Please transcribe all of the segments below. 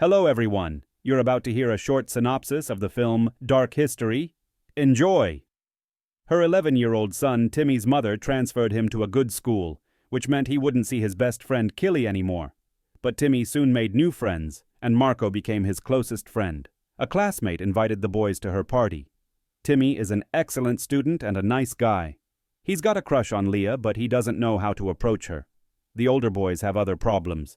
Hello everyone, you're about to hear a short synopsis of the film Dark History. Enjoy! Her 11-year-old son Timmy's mother transferred him to a good school, which meant he wouldn't see his best friend Killy anymore. But Timmy soon made new friends, and Marco became his closest friend. A classmate invited the boys to her party. Timmy is an excellent student and a nice guy. He's got a crush on Leah, but he doesn't know how to approach her. The older boys have other problems.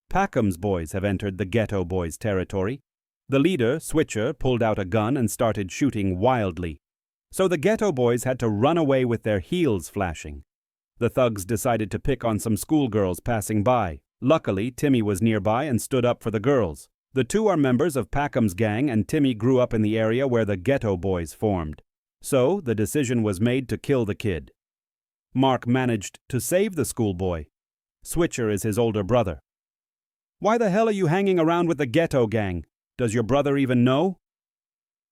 Packham's boys have entered the Ghetto boys' territory. The leader, Switcher, pulled out a gun and started shooting wildly. So the Ghetto boys had to run away with their heels flashing. The thugs decided to pick on some schoolgirls passing by. Luckily, Timmy was nearby and stood up for the girls. The two are members of Packham's gang, and Timmy grew up in the area where the Ghetto boys formed. So the decision was made to kill the kid. Mark managed to save the schoolboy. Switcher is his older brother. "Why the hell are you hanging around with the Ghetto gang? Does your brother even know?"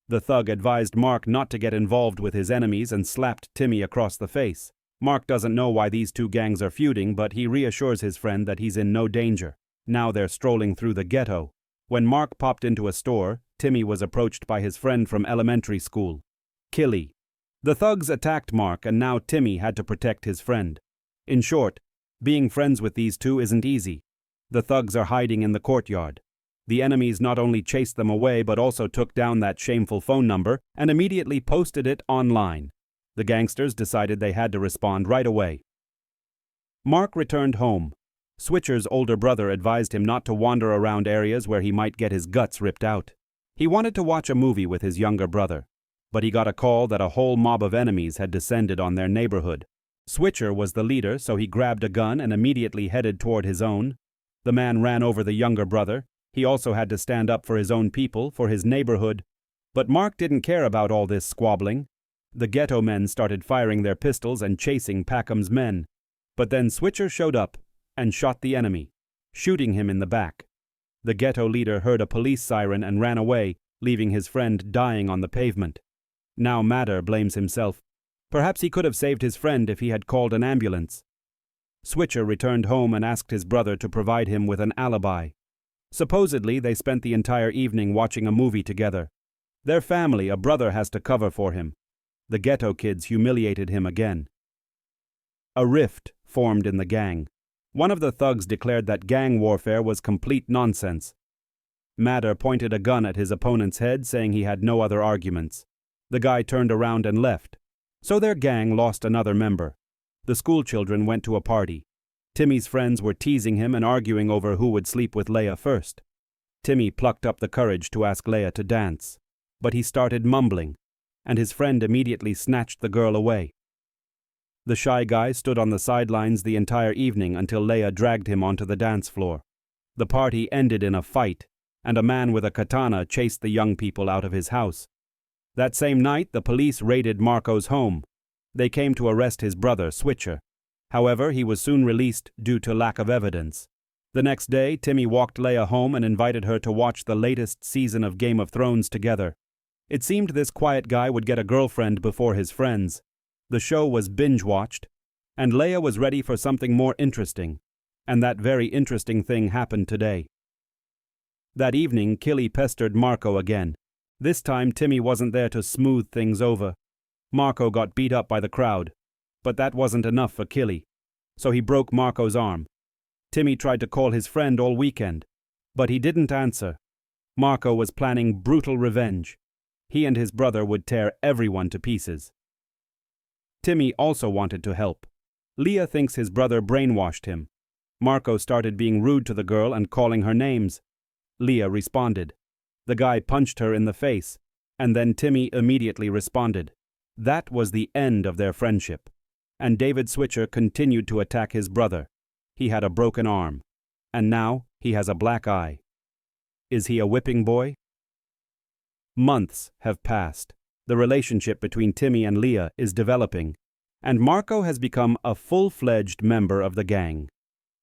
The thug advised Mark not to get involved with his enemies and slapped Timmy across the face. Mark doesn't know why these two gangs are feuding, but he reassures his friend that he's in no danger. Now they're strolling through the ghetto. When Mark popped into a store, Timmy was approached by his friend from elementary school, Killy. The thugs attacked Mark, and now Timmy had to protect his friend. In short, being friends with these two isn't easy. The thugs are hiding in the courtyard. The enemies not only chased them away but also took down that shameful phone number and immediately posted it online. The gangsters decided they had to respond right away. Mark returned home. Switcher's older brother advised him not to wander around areas where he might get his guts ripped out. He wanted to watch a movie with his younger brother, but he got a call that a whole mob of enemies had descended on their neighborhood. Switcher was the leader, so he grabbed a gun and immediately headed toward his own. The man ran over the younger brother. He also had to stand up for his own people, for his neighborhood. But Mark didn't care about all this squabbling. The Ghetto men started firing their pistols and chasing Packham's men. But then Switcher showed up and shot the enemy, shooting him in the back. The Ghetto leader heard a police siren and ran away, leaving his friend dying on the pavement. Now Matter blames himself. Perhaps he could have saved his friend if he had called an ambulance. Switcher returned home and asked his brother to provide him with an alibi. Supposedly, they spent the entire evening watching a movie together. Their family, a brother has to cover for him. The Ghetto kids humiliated him again. A rift formed in the gang. One of the thugs declared that gang warfare was complete nonsense. Matter pointed a gun at his opponent's head, saying he had no other arguments. The guy turned around and left. So their gang lost another member. The schoolchildren went to a party. Timmy's friends were teasing him and arguing over who would sleep with Leah first. Timmy plucked up the courage to ask Leah to dance, but he started mumbling, and his friend immediately snatched the girl away. The shy guy stood on the sidelines the entire evening until Leah dragged him onto the dance floor. The party ended in a fight, and a man with a katana chased the young people out of his house. That same night, the police raided Marco's home. They came to arrest his brother, Switcher. However, he was soon released due to lack of evidence. The next day, Timmy walked Leah home and invited her to watch the latest season of Game of Thrones together. It seemed this quiet guy would get a girlfriend before his friends. The show was binge-watched, and Leah was ready for something more interesting. And that very interesting thing happened today. That evening, Killy pestered Marco again. This time, Timmy wasn't there to smooth things over. Marco got beat up by the crowd. But that wasn't enough for Killy, so he broke Marco's arm. Timmy tried to call his friend all weekend, but he didn't answer. Marco was planning brutal revenge. He and his brother would tear everyone to pieces. Timmy also wanted to help. Leah thinks his brother brainwashed him. Marco started being rude to the girl and calling her names. Leah responded. The guy punched her in the face, and then Timmy immediately responded. That was the end of their friendship. And David Switcher continued to attack his brother. He had a broken arm, and now he has a black eye. Is he a whipping boy? Months have passed. The relationship between Timmy and Leah is developing, and Marco has become a full-fledged member of the gang.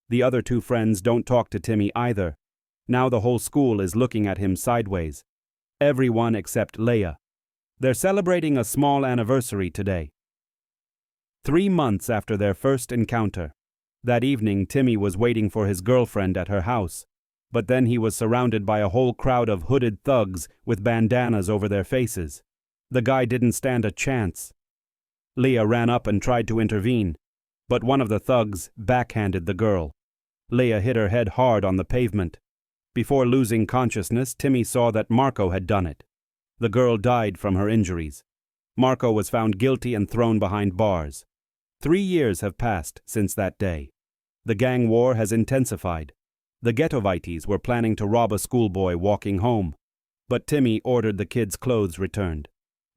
The other two friends don't talk to Timmy either. Now the whole school is looking at him sideways. Everyone except Leah. They're celebrating a small anniversary today. 3 months after their first encounter. That evening, Timmy was waiting for his girlfriend at her house. But then he was surrounded by a whole crowd of hooded thugs with bandanas over their faces. The guy didn't stand a chance. Leah ran up and tried to intervene, but one of the thugs backhanded the girl. Leah hit her head hard on the pavement. Before losing consciousness, Timmy saw that Marco had done it. The girl died from her injuries. Marco was found guilty and thrown behind bars. 3 years have passed since that day. The gang war has intensified. The Ghettovites were planning to rob a schoolboy walking home, but Timmy ordered the kid's clothes returned.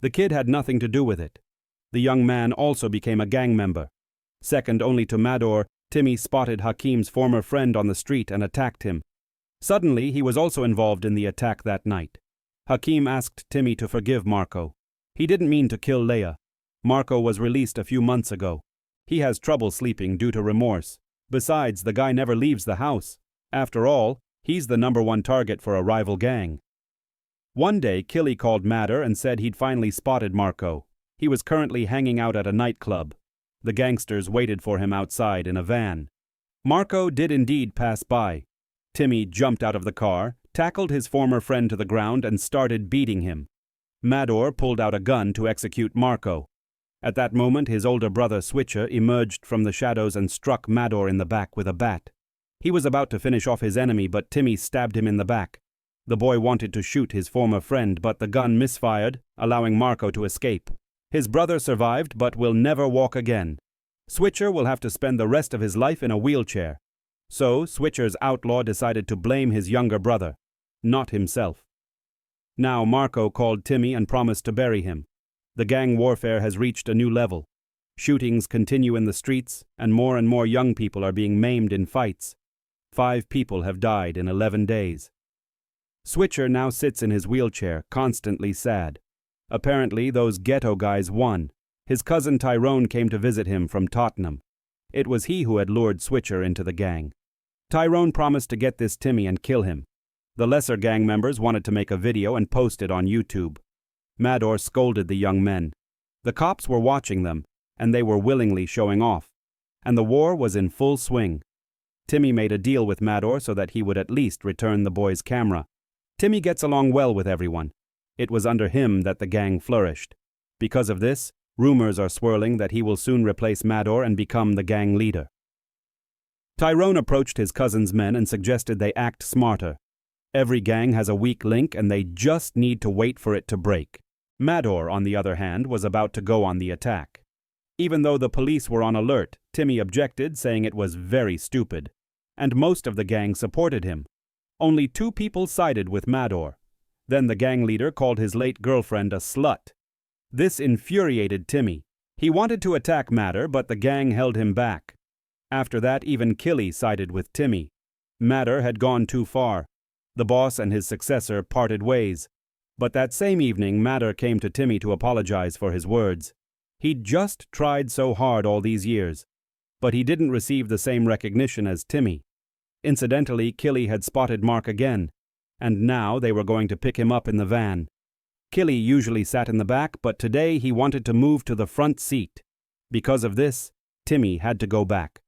The kid had nothing to do with it. The young man also became a gang member. Second only to Mador, Timmy spotted Hakeem's former friend on the street and attacked him. Suddenly, he was also involved in the attack that night. Hakeem asked Timmy to forgive Marco. He didn't mean to kill Leah. Marco was released a few months ago. He has trouble sleeping due to remorse. Besides, the guy never leaves the house. After all, he's the #1 target for a rival gang. One day, Killy called Matter and said he'd finally spotted Marco. He was currently hanging out at a nightclub. The gangsters waited for him outside in a van. Marco did indeed pass by. Timmy jumped out of the car, tackled his former friend to the ground and started beating him. Mador pulled out a gun to execute Marco. At that moment, his older brother Switcher emerged from the shadows and struck Mador in the back with a bat. He was about to finish off his enemy, but Timmy stabbed him in the back. The boy wanted to shoot his former friend, but the gun misfired, allowing Marco to escape. His brother survived, but will never walk again. Switcher will have to spend the rest of his life in a wheelchair. So, Switcher's outlaw decided to blame his younger brother, not himself. Now Marco called Timmy and promised to bury him. The gang warfare has reached a new level. Shootings continue in the streets, and more young people are being maimed in fights. 5 people have died in 11 days. Switcher now sits in his wheelchair, constantly sad. Apparently, those ghetto guys won. His cousin Tyrone came to visit him from Tottenham. It was he who had lured Switcher into the gang. Tyrone promised to get this Timmy and kill him. The lesser gang members wanted to make a video and post it on YouTube. Mador scolded the young men. The cops were watching them, and they were willingly showing off. And the war was in full swing. Timmy made a deal with Mador so that he would at least return the boy's camera. Timmy gets along well with everyone. It was under him that the gang flourished. Because of this, rumors are swirling that he will soon replace Mador and become the gang leader. Tyrone approached his cousin's men and suggested they act smarter. Every gang has a weak link and they just need to wait for it to break. Mador, on the other hand, was about to go on the attack. Even though the police were on alert, Timmy objected, saying it was very stupid. And most of the gang supported him. Only 2 people sided with Mador. Then the gang leader called his late girlfriend a slut. This infuriated Timmy. He wanted to attack Matter, but the gang held him back. After that, even Killy sided with Timmy. Matter had gone too far. The boss and his successor parted ways. But that same evening, Matter came to Timmy to apologize for his words. He'd just tried so hard all these years. But he didn't receive the same recognition as Timmy. Incidentally, Killy had spotted Mark again, and now they were going to pick him up in the van. Killy usually sat in the back, but today he wanted to move to the front seat. Because of this, Timmy had to go back.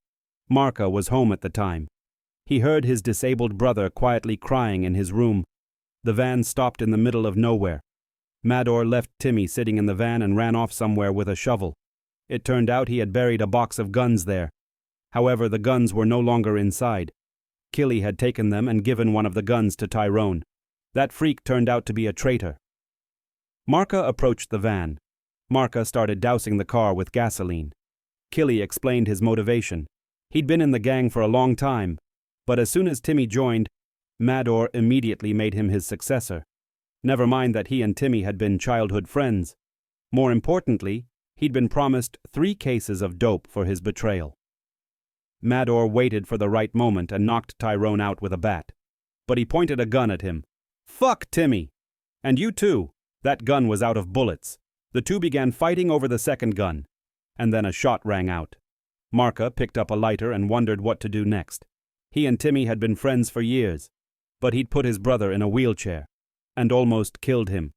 Marka was home at the time. He heard his disabled brother quietly crying in his room. The van stopped in the middle of nowhere. Mador left Timmy sitting in the van and ran off somewhere with a shovel. It turned out he had buried a box of guns there. However, the guns were no longer inside. Killy had taken them and given one of the guns to Tyrone. That freak turned out to be a traitor. Marka approached the van. Marka started dousing the car with gasoline. Killy explained his motivation. He'd been in the gang for a long time, but as soon as Timmy joined, Mador immediately made him his successor. Never mind that he and Timmy had been childhood friends. More importantly, he'd been promised 3 cases of dope for his betrayal. Mador waited for the right moment and knocked Tyrone out with a bat. But he pointed a gun at him. "Fuck Timmy! And you too!" That gun was out of bullets. The 2 began fighting over the second gun. And then a shot rang out. Marka picked up a lighter and wondered what to do next. He and Timmy had been friends for years, but he'd put his brother in a wheelchair and almost killed him.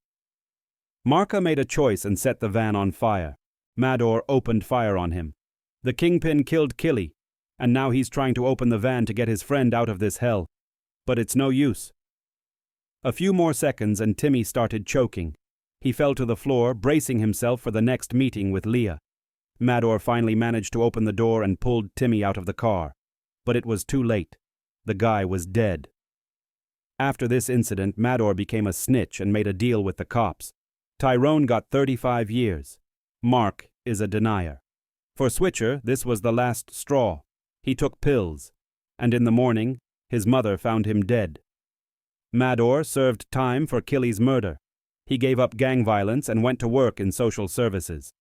Marka made a choice and set the van on fire. Mador opened fire on him. The kingpin killed Killy, and now he's trying to open the van to get his friend out of this hell. But it's no use. A few more seconds and Timmy started choking. He fell to the floor, bracing himself for the next meeting with Leah. Mador finally managed to open the door and pulled Timmy out of the car. But it was too late. The guy was dead. After this incident, Mador became a snitch and made a deal with the cops. Tyrone got 35 years. Mark is a denier. For Switcher, this was the last straw. He took pills, and in the morning, his mother found him dead. Mador served time for Killy's murder. He gave up gang violence and went to work in social services.